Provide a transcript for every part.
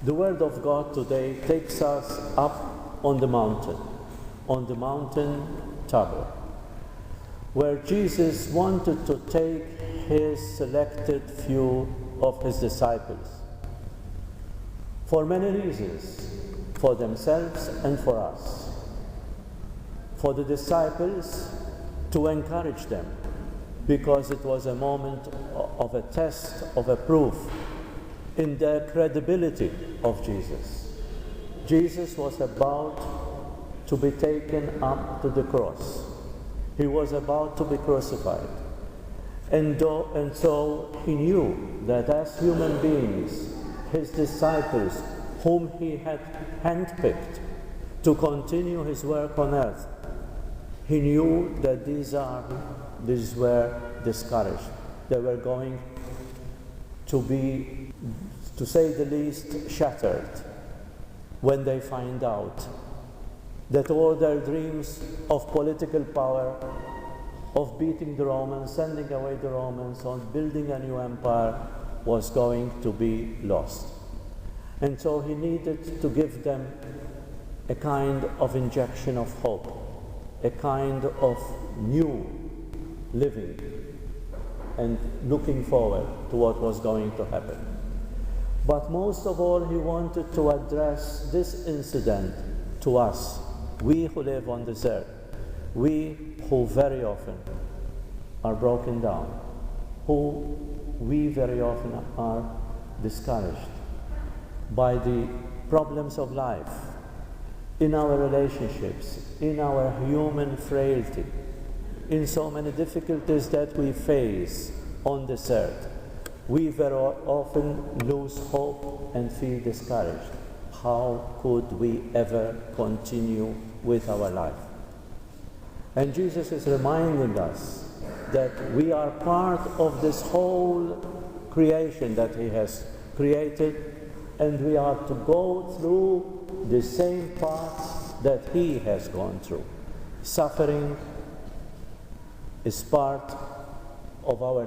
The Word of God today takes us up on the mountain Tabor, where Jesus wanted to take his selected few of his disciples for many reasons, for themselves and for us. For the disciples, to encourage them, because it was a moment of a test, of a proof in the credibility of Jesus. Jesus was about to be taken up to the cross. He was about to be crucified. And so he knew that as human beings, his disciples, whom he had handpicked to continue his work on earth, he knew that these were discouraged. They were going to be, to say the least, shattered when they find out that all their dreams of political power, of beating the Romans, sending away the Romans, on building a new empire, was going to be lost. And so he needed to give them a kind of injection of hope, a kind of new living and looking forward to what was going to happen. But most of all, he wanted to address this incident to us, we who live on this earth, we who very often are broken down, who we very often are discouraged by the problems of life, in our relationships, in our human frailty, in so many difficulties that we face on this earth. We very often lose hope and feel discouraged. How could we ever continue with our life? And Jesus is reminding us that we are part of this whole creation that he has created, and we are to go through the same paths that he has gone through. Suffering is part of our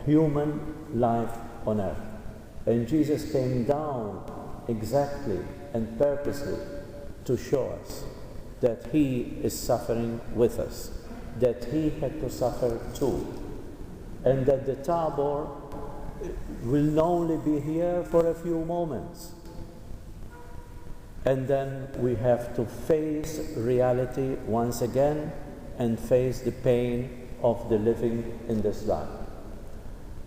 human life on earth. And Jesus came down exactly and purposely to show us that he is suffering with us, that he had to suffer too, and that the Tabor will only be here for a few moments. And then we have to face reality once again and face the pain of the living in this life.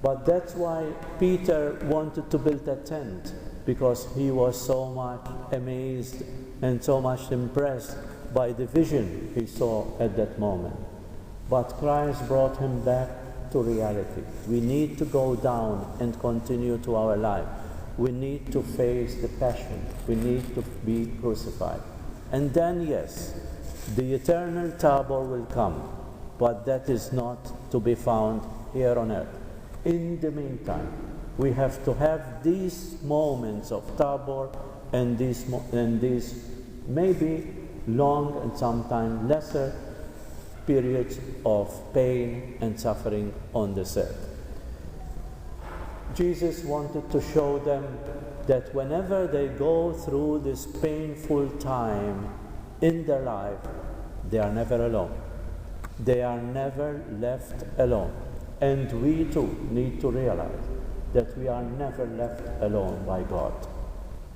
But that's why Peter wanted to build a tent, because he was so much amazed and so much impressed by the vision he saw at that moment. But Christ brought him back to reality. We need to go down and continue to our life. We need to face the passion. We need to be crucified. And then, yes, the eternal Tabor will come, but that is not to be found here on earth. In the meantime, we have to have these moments of Tabor and these maybe long and sometimes lesser periods of pain and suffering on this earth. Jesus wanted to show them that whenever they go through this painful time in their life, they are never alone. They are never left alone. And we too need to realize that we are never left alone by God.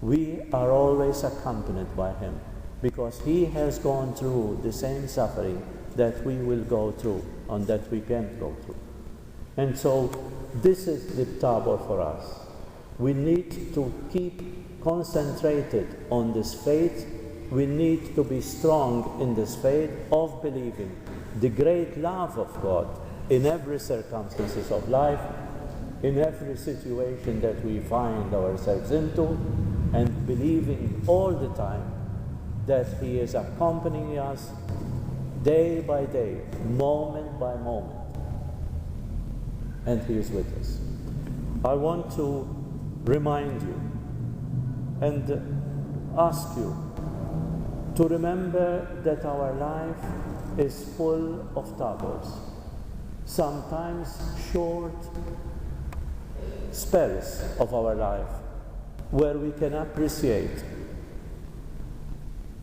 We are always accompanied by him, because he has gone through the same suffering that we will go through and that we can go through. And so this is the Tabor for us. We need to keep concentrated on this faith. We need to be strong in this faith of believing the great love of God in every circumstances of life, in every situation that we find ourselves into, and believing all the time that he is accompanying us day by day, moment by moment, and he is with us. I want to remind you and ask you to remember that our life is full of Tabors, sometimes short spells of our life, where we can appreciate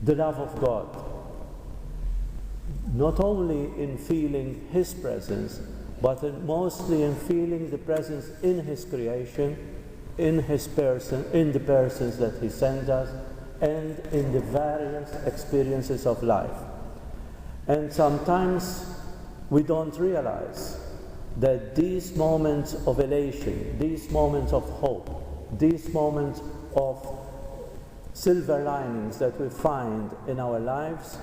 the love of God, not only in feeling His presence, but mostly in feeling the presence in His creation, in His person, in the persons that He sends us, and in the various experiences of life. And sometimes we don't realize that these moments of elation, these moments of hope, these moments of silver linings that we find in our lives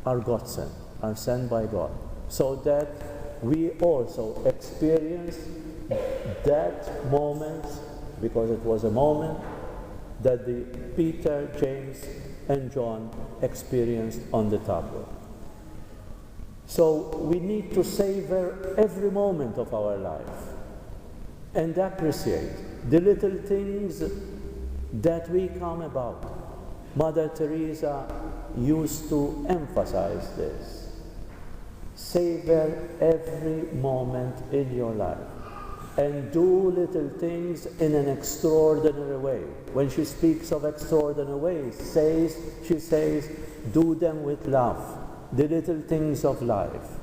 are God sent, are sent by God, so that we also experience that moment, because it was a moment that the Peter, James, and John experienced on the Tabor. So we need to savor every moment of our life and appreciate the little things that we come about. Mother Teresa used to emphasize this. Savor every moment in your life and do little things in an extraordinary way. When she speaks of extraordinary ways, she says, do them with love, the little things of life.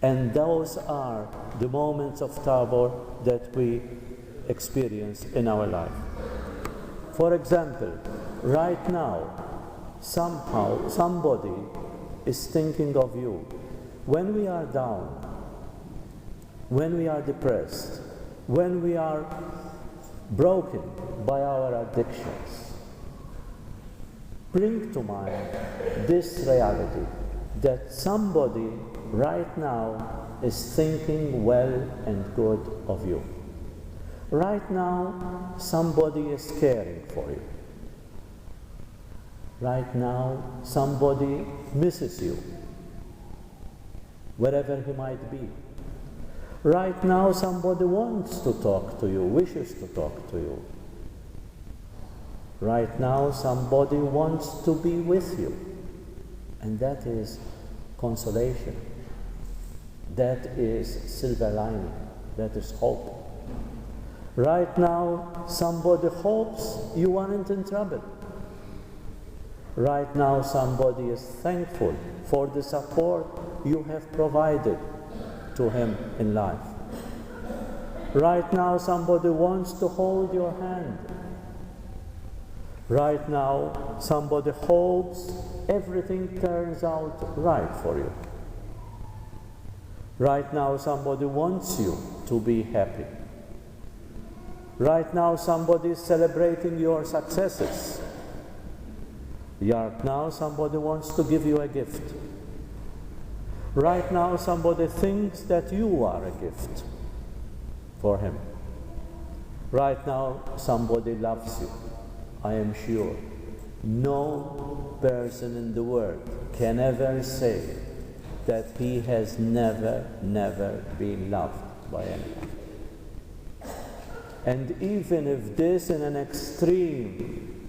And those are the moments of Tabor that we experience in our life. For example, right now, somehow, somebody is thinking of you. When we are down, when we are depressed, when we are broken by our addictions, bring to mind this reality that somebody right now is thinking well and good of you. Right now, somebody is caring for you. Right now, somebody misses you, wherever he might be. Right now, somebody wants to talk to you, wishes to talk to you. Right now, somebody wants to be with you. And that is consolation. That is silver lining. That is hope. Right now, somebody hopes you aren't in trouble. Right now, somebody is thankful for the support you have provided to him in life. Right now, somebody wants to hold your hand. Right now, somebody hopes everything turns out right for you. Right now, somebody wants you to be happy. Right now, somebody is celebrating your successes. Right now, somebody wants to give you a gift. Right now, somebody thinks that you are a gift for him. Right now, somebody loves you. I am sure no person in the world can ever say that he has never been loved by anyone. And even if this in an extreme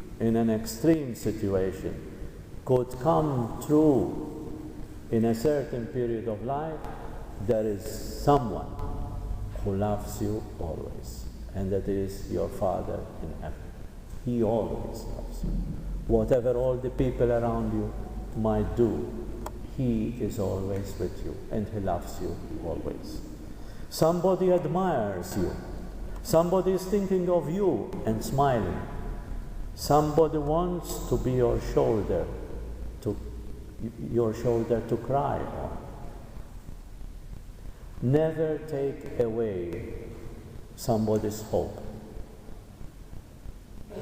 situation could come true in a certain period of life, there is someone who loves you always, and that is your Father in heaven. He always loves you. Whatever all the people around you might do, He is always with you, and He loves you always. Somebody admires you. Somebody is thinking of you and smiling. Somebody wants to be your shoulder to cry on. Never take away somebody's hope.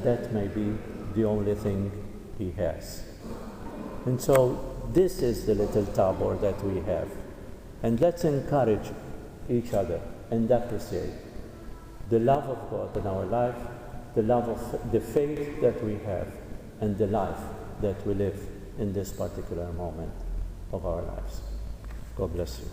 That may be the only thing he has. And so this is the little Tabor that we have. And let's encourage each other and appreciate the love of God in our life, the love of the faith that we have, and the life that we live in this particular moment of our lives. God bless you.